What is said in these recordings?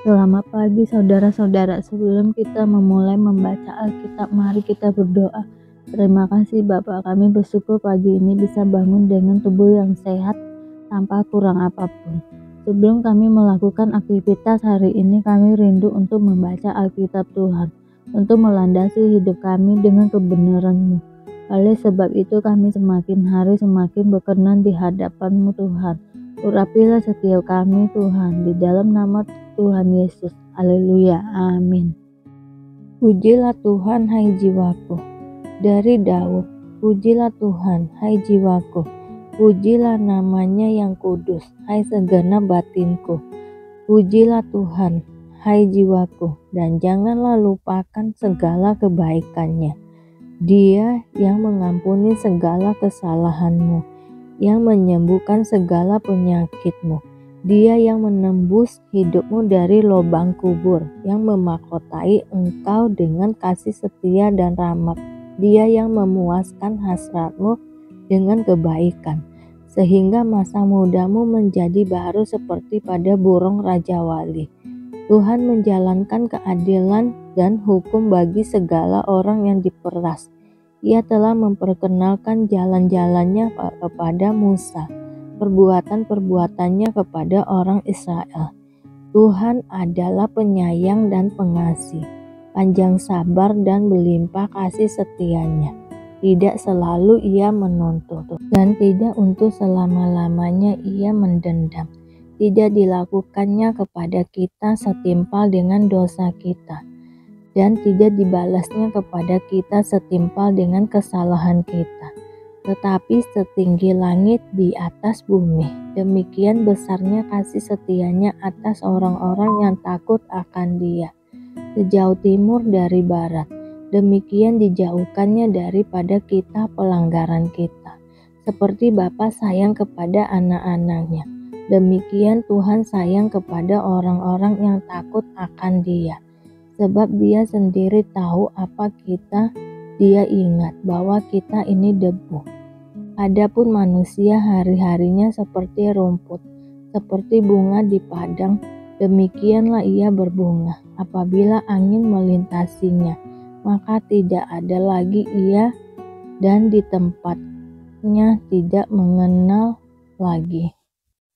Selamat pagi saudara-saudara. Sebelum kita memulai membaca Alkitab, mari kita berdoa. Terima kasih Bapa, kami bersyukur pagi ini bisa bangun dengan tubuh yang sehat tanpa kurang apapun. Sebelum kami melakukan aktivitas hari ini, kami rindu untuk membaca Alkitab Tuhan, untuk melandasi hidup kami dengan kebenaran-Mu. Oleh sebab itu kami semakin hari semakin berkenan di hadapan-Mu Tuhan. Urapilah setiap kami Tuhan, di dalam nama Tuhan Yesus. Haleluya. Amin. Pujilah Tuhan, hai jiwaku. Dari Daud. Pujilah Tuhan, hai jiwaku. Pujilah namanya yang kudus, hai segenap batinku. Pujilah Tuhan, hai jiwaku, dan janganlah lupakan segala kebaikannya. Dia yang mengampuni segala kesalahanmu, yang menyembuhkan segala penyakitmu. Dia yang menembus hidupmu dari lubang kubur, yang memahkotai engkau dengan kasih setia dan rahmat. Dia yang memuaskan hasratmu dengan kebaikan, sehingga masa mudamu menjadi baru seperti pada burung Raja Wali. Tuhan menjalankan keadilan dan hukum bagi segala orang yang diperas. Ia telah memperkenalkan jalan-jalannya kepada Musa, perbuatan-perbuatannya kepada orang Israel. Tuhan adalah penyayang dan pengasih, panjang sabar dan berlimpah kasih setianya. Tidak selalu ia menuntut, dan tidak untuk selama-lamanya ia mendendam. Tidak dilakukannya kepada kita setimpal dengan dosa kita, dan tidak dibalasnya kepada kita setimpal dengan kesalahan kita. Tetapi setinggi langit di atas bumi, demikian besarnya kasih setianya atas orang-orang yang takut akan Dia. Sejauh timur dari barat, demikian dijauhkannya daripada kita pelanggaran kita. Seperti Bapa sayang kepada anak-anaknya, demikian Tuhan sayang kepada orang-orang yang takut akan Dia. Sebab Dia sendiri tahu apa kita, Dia ingat bahwa kita ini debu. Adapun manusia hari-harinya seperti rumput, seperti bunga di padang, demikianlah ia berbunga. Apabila angin melintasinya, maka tidak ada lagi ia, dan di tempatnya tidak mengenal lagi.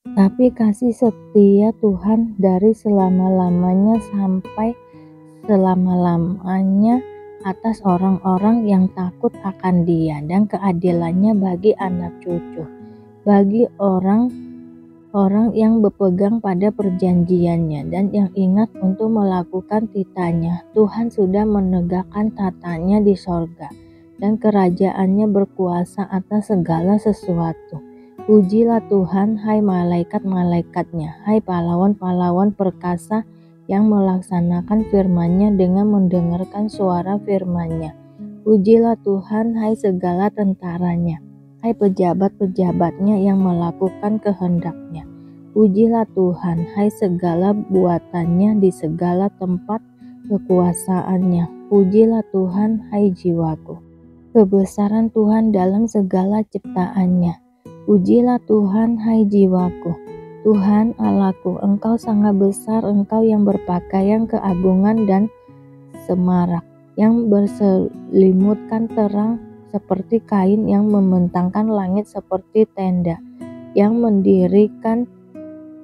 Tapi kasih setia Tuhan dari selama-lamanya sampai selama-lamanya atas orang-orang yang takut akan Dia, dan keadilannya bagi anak cucu, bagi orang-orang yang berpegang pada perjanjiannya dan yang ingat untuk melakukan titanya. Tuhan sudah menegakkan tatanya di sorga, dan kerajaannya berkuasa atas segala sesuatu. Pujilah Tuhan, hai malaikat-malaikatnya, hai pahlawan-pahlawan perkasa yang melaksanakan firman-Nya dengan mendengarkan suara firman-Nya. Pujilah Tuhan, hai segala tentaranya, hai pejabat-pejabatnya yang melakukan kehendak-Nya. Pujilah Tuhan, hai segala buatannya di segala tempat kekuasaannya. Pujilah Tuhan, hai jiwaku. Kebesaran Tuhan dalam segala ciptaannya. Pujilah Tuhan, hai jiwaku. Tuhan Allahku, Engkau sangat besar, Engkau yang berpakaian keagungan dan semarak, yang berselimutkan terang seperti kain, yang membentangkan langit seperti tenda, yang mendirikan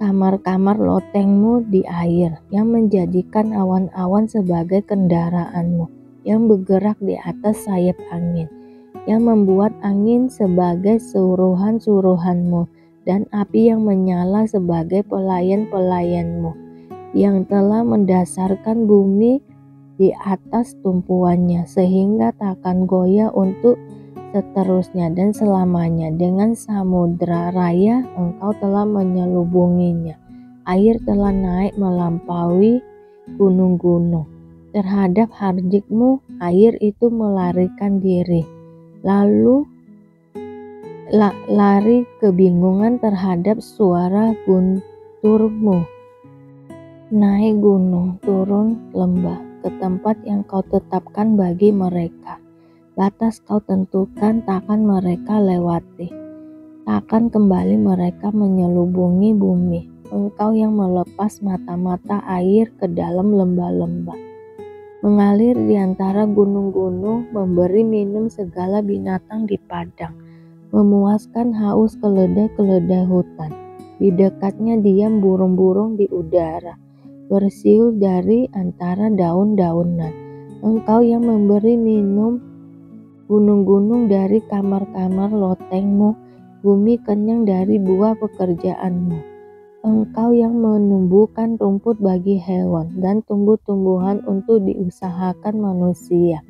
kamar-kamar loteng-Mu di air, yang menjadikan awan-awan sebagai kendaraan-Mu, yang bergerak di atas sayap angin, yang membuat angin sebagai suruhan-suruhan-Mu, dan api yang menyala sebagai pelayan-pelayan-Mu, yang telah mendasarkan bumi di atas tumpuannya, sehingga takkan goyah untuk seterusnya dan selamanya. Dengan samudra raya Engkau telah menyelubunginya, air telah naik melampaui gunung-gunung. Terhadap hardik-Mu air itu melarikan diri, lalu lari kebingungan terhadap suara guntur-Mu. Naik gunung, turun lembah, ke tempat yang Kau tetapkan bagi mereka. Batas Kau tentukan, takkan mereka lewati. Takkan kembali mereka menyelubungi bumi. Engkau yang melepas mata-mata air ke dalam lembah-lembah, mengalir di antara gunung-gunung, memberi minum segala binatang di padang, memuaskan haus keledai-keledai hutan. Di dekatnya diam burung-burung di udara, bersiul dari antara daun-daunan. Engkau yang memberi minum gunung-gunung dari kamar-kamar lotengmu, bumi kenyang dari buah pekerjaanmu. Engkau yang menumbuhkan rumput bagi hewan dan tumbuh-tumbuhan untuk diusahakan manusia,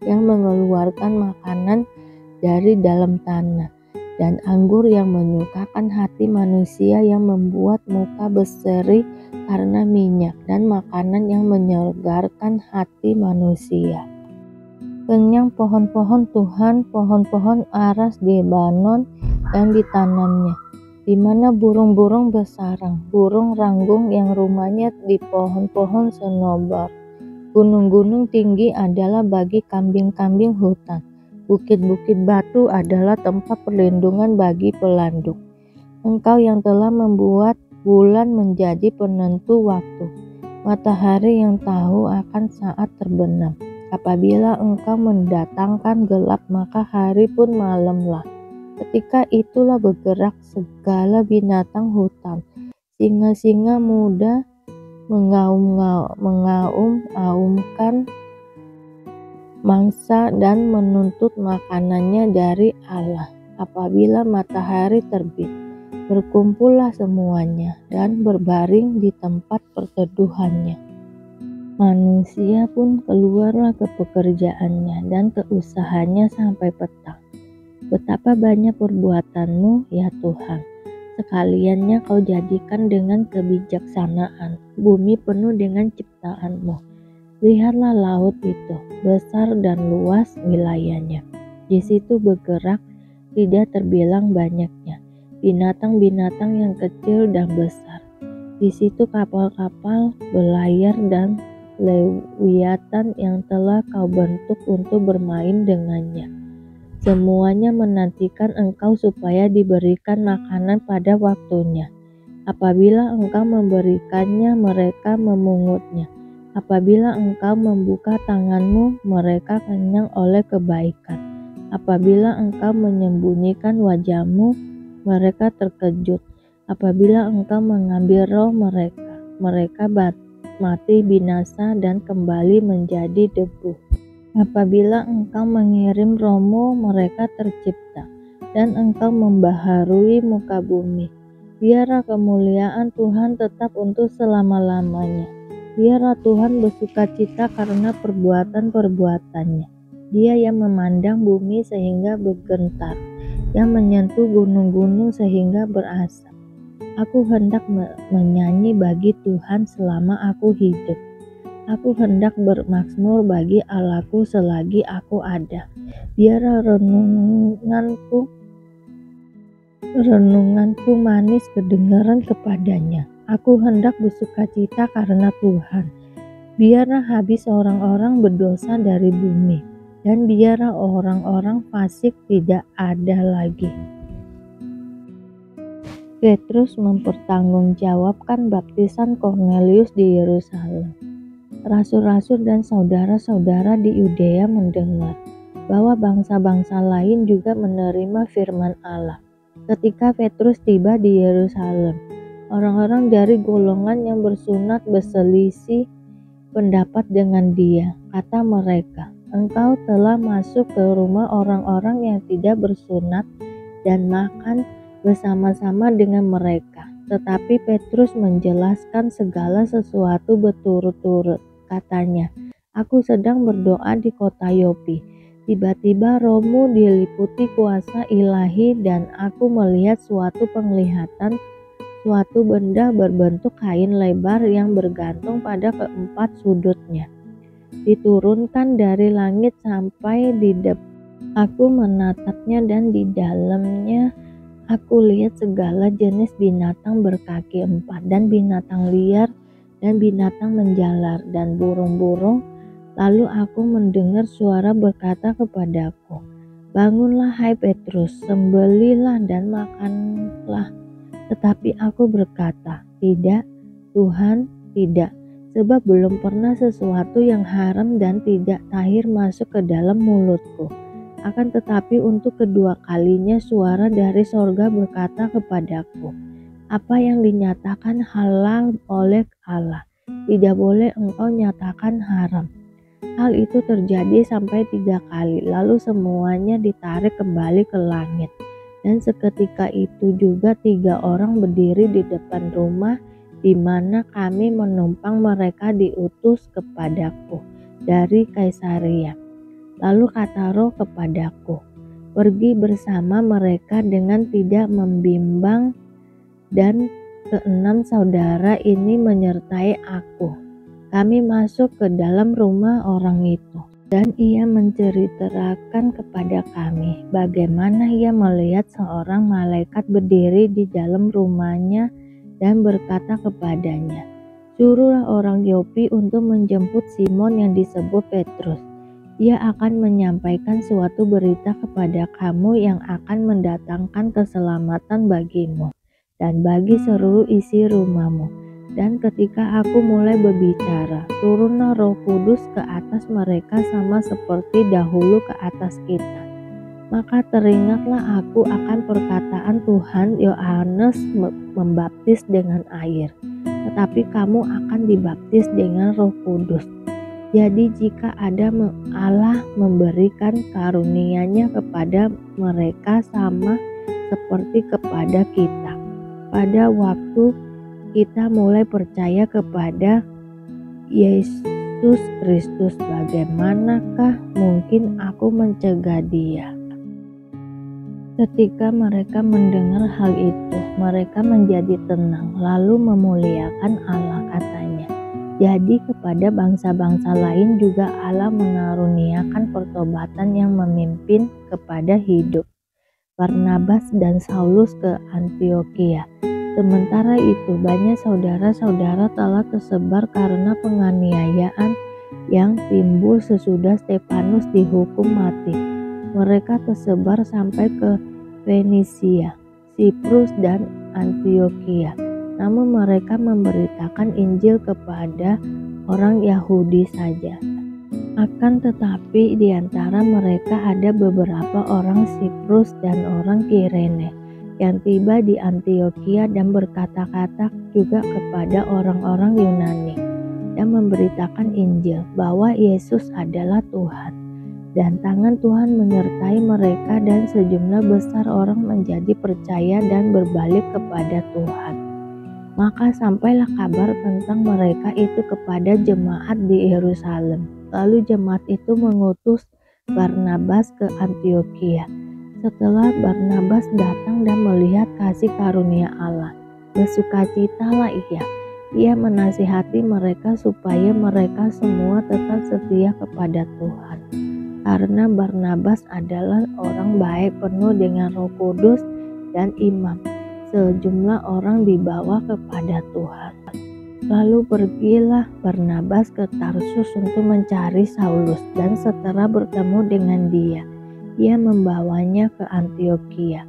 yang mengeluarkan makanan dari dalam tanah, dan anggur yang menyukakan hati manusia, yang membuat muka berseri karena minyak, dan makanan yang menyegarkan hati manusia. Kenyang pohon-pohon Tuhan, pohon-pohon aras di Lebanon yang ditanamnya, di mana burung-burung bersarang, burung ranggung yang rumahnya di pohon-pohon senobor. Gunung-gunung tinggi adalah bagi kambing-kambing hutan. Bukit-bukit batu adalah tempat perlindungan bagi pelanduk. Engkau yang telah membuat bulan menjadi penentu waktu, matahari yang tahu akan saat terbenam. Apabila engkau mendatangkan gelap, maka hari pun malamlah. Ketika itulah bergerak segala binatang hutan. Singa-singa muda mengaum-aumkan mangsa dan menuntut makanannya dari Allah. Apabila matahari terbit, berkumpullah semuanya dan berbaring di tempat perteduhannya. Manusia pun keluarlah ke pekerjaannya dan ke usahanya sampai petang. Betapa banyak perbuatanmu, ya Tuhan. Sekaliannya kau jadikan dengan kebijaksanaan. Bumi penuh dengan ciptaanmu. Lihatlah laut itu, besar dan luas wilayahnya. Di situ bergerak, tidak terbilang banyaknya, binatang-binatang yang kecil dan besar. Di situ kapal-kapal berlayar dan lewiatan yang telah kau bentuk untuk bermain dengannya. Semuanya menantikan engkau supaya diberikan makanan pada waktunya. Apabila engkau memberikannya, mereka memungutnya. Apabila engkau membuka tanganmu, mereka kenyang oleh kebaikan. Apabila engkau menyembunyikan wajahmu, mereka terkejut. Apabila engkau mengambil roh mereka, mereka mati binasa dan kembali menjadi debu. Apabila engkau mengirim rohmu, mereka tercipta, dan engkau membaharui muka bumi. Biarlah kemuliaan Tuhan tetap untuk selama-lamanya. Biarlah Tuhan bersukacita karena perbuatan-perbuatannya. Dia yang memandang bumi sehingga bergentar, yang menyentuh gunung-gunung sehingga berasap. Aku hendak menyanyi bagi Tuhan selama aku hidup. Aku hendak bermazmur bagi Allahku selagi aku ada. Biarlah renunganku manis kedengaran kepadanya. Aku hendak bersukacita karena Tuhan. Biarlah habis orang-orang berdosa dari bumi, dan biarlah orang-orang fasik tidak ada lagi. Petrus mempertanggungjawabkan baptisan Kornelius di Yerusalem. Rasul-rasul dan saudara-saudara di Yudea mendengar bahwa bangsa-bangsa lain juga menerima firman Allah. Ketika Petrus tiba di Yerusalem, orang-orang dari golongan yang bersunat berselisih pendapat dengan dia. Kata mereka, "Engkau telah masuk ke rumah orang-orang yang tidak bersunat dan makan bersama-sama dengan mereka." Tetapi Petrus menjelaskan segala sesuatu berturut-turut. Katanya, "Aku sedang berdoa di kota Yopi. Tiba-tiba rohmu diliputi kuasa ilahi dan aku melihat suatu penglihatan, suatu benda berbentuk kain lebar yang bergantung pada keempat sudutnya. Diturunkan dari langit sampai di depan. Aku menatapnya dan di dalamnya aku lihat segala jenis binatang berkaki empat dan binatang liar dan binatang menjalar dan burung-burung. Lalu aku mendengar suara berkata kepadaku, 'Bangunlah hai Petrus, sembelihlah dan makanlah.' Tetapi aku berkata, Tidak, Tuhan, tidak. Sebab belum pernah sesuatu yang haram dan tidak tahir masuk ke dalam mulutku. Akan tetapi untuk kedua kalinya suara dari sorga berkata kepadaku, apa yang dinyatakan halal oleh Allah, tidak boleh engkau nyatakan haram. Hal itu terjadi sampai 3 kali, lalu semuanya ditarik kembali ke langit. Dan seketika itu juga 3 orang berdiri di depan rumah di mana kami menumpang, mereka diutus kepadaku dari Kaisaria. Lalu kata Roh kepadaku, pergi bersama mereka dengan tidak membimbang, dan ke-6 saudara ini menyertai aku. Kami masuk ke dalam rumah orang itu, dan ia menceritakan kepada kami bagaimana ia melihat seorang malaikat berdiri di dalam rumahnya dan berkata kepadanya, suruhlah orang Yopi untuk menjemput Simon yang disebut Petrus. Ia akan menyampaikan suatu berita kepada kamu yang akan mendatangkan keselamatan bagimu dan bagi seluruh isi rumahmu. Dan ketika aku mulai berbicara, turunlah Roh Kudus ke atas mereka sama seperti dahulu ke atas kita. Maka teringatlah aku akan perkataan Tuhan, Yohanes membaptis dengan air, tetapi kamu akan dibaptis dengan Roh Kudus. Jadi jika ada Allah memberikan karunia-Nya kepada mereka sama seperti kepada kita, pada waktu kita mulai percaya kepada Yesus Kristus, bagaimanakah mungkin aku mencegah Dia? Ketika mereka mendengar hal itu, mereka menjadi tenang, lalu memuliakan Allah, katanya. Jadi kepada bangsa-bangsa lain juga Allah mengaruniakan pertobatan yang memimpin kepada hidup. Barnabas dan Saulus ke Antiokhia. Sementara itu banyak saudara-saudara telah tersebar karena penganiayaan yang timbul sesudah Stefanus dihukum mati. Mereka tersebar sampai ke Fenisia, Siprus dan Antiokhia. Namun mereka memberitakan Injil kepada orang Yahudi saja. Akan tetapi di antara mereka ada beberapa orang Siprus dan orang Kirene yang tiba di Antiokhia dan berkata-kata juga kepada orang-orang Yunani dan memberitakan Injil bahwa Yesus adalah Tuhan. Dan tangan Tuhan menyertai mereka dan sejumlah besar orang menjadi percaya dan berbalik kepada Tuhan. Maka sampailah kabar tentang mereka itu kepada jemaat di Yerusalem. Lalu jemaat itu mengutus Barnabas ke Antiokhia. Setelah Barnabas datang dan melihat kasih karunia Allah, bersukacitalah ia. Ia menasihati mereka supaya mereka semua tetap setia kepada Tuhan. Karena Barnabas adalah orang baik, penuh dengan Roh Kudus dan iman. Sejumlah orang dibawa kepada Tuhan. Lalu pergilah Barnabas ke Tarsus untuk mencari Saulus, dan setelah bertemu dengan dia, ia membawanya ke Antiokhia.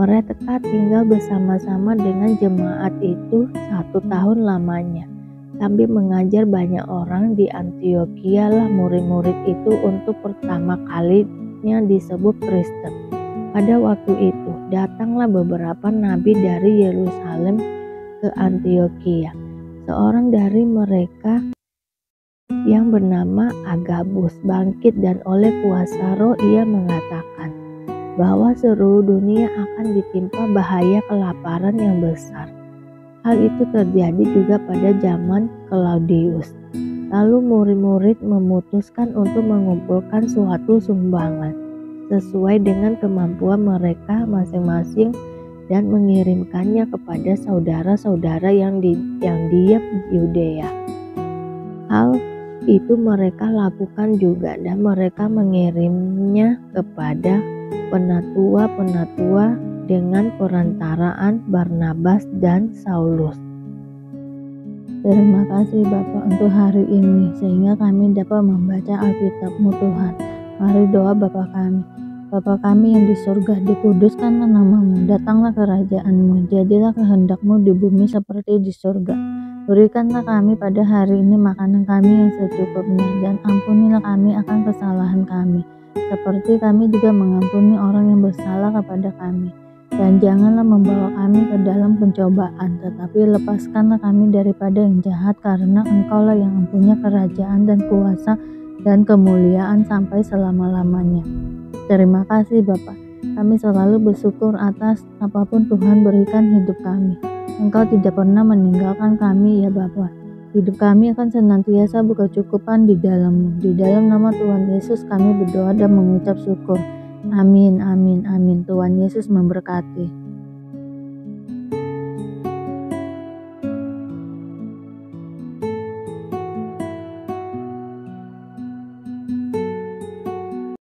Mereka tinggal bersama-sama dengan jemaat itu 1 tahun lamanya. Sambil mengajar banyak orang di Antiokhia lah murid-murid itu untuk pertama kalinya disebut Kristen. Pada waktu itu datanglah beberapa nabi dari Yerusalem ke Antiokhia. Seorang dari mereka yang bernama Agabus bangkit dan oleh kuasa Roh ia mengatakan bahwa seluruh dunia akan ditimpa bahaya kelaparan yang besar. Hal itu terjadi juga pada zaman Claudius. Lalu murid-murid memutuskan untuk mengumpulkan suatu sumbangan sesuai dengan kemampuan mereka masing-masing dan mengirimkannya kepada saudara-saudara yang diam di Yudea. Hal itu mereka lakukan juga dan mereka mengirimnya kepada penatua-penatua dengan perantaraan Barnabas dan Saulus. Terima kasih Bapa untuk hari ini, sehingga kami dapat membaca Alkitab-Mu Tuhan. Mari doa Bapa kami. Bapa kami yang di surga, dikuduskanlah namamu, datanglah kerajaanmu, jadilah kehendakmu di bumi seperti di surga. Berikanlah kami pada hari ini makanan kami yang secukupnya, dan ampunilah kami akan kesalahan kami, seperti kami juga mengampuni orang yang bersalah kepada kami. Dan janganlah membawa kami ke dalam pencobaan, tetapi lepaskanlah kami daripada yang jahat, karena Engkaulah yang mempunyai kerajaan dan kuasa dan kemuliaan sampai selama-lamanya. Terima kasih Bapa, kami selalu bersyukur atas apapun Tuhan berikan hidup kami. Engkau tidak pernah meninggalkan kami ya Bapa. Hidup kami akan senantiasa berkecukupan di dalam-Mu. Di dalam nama Tuhan Yesus kami berdoa dan mengucap syukur. Amin, amin, amin. Tuhan Yesus memberkati.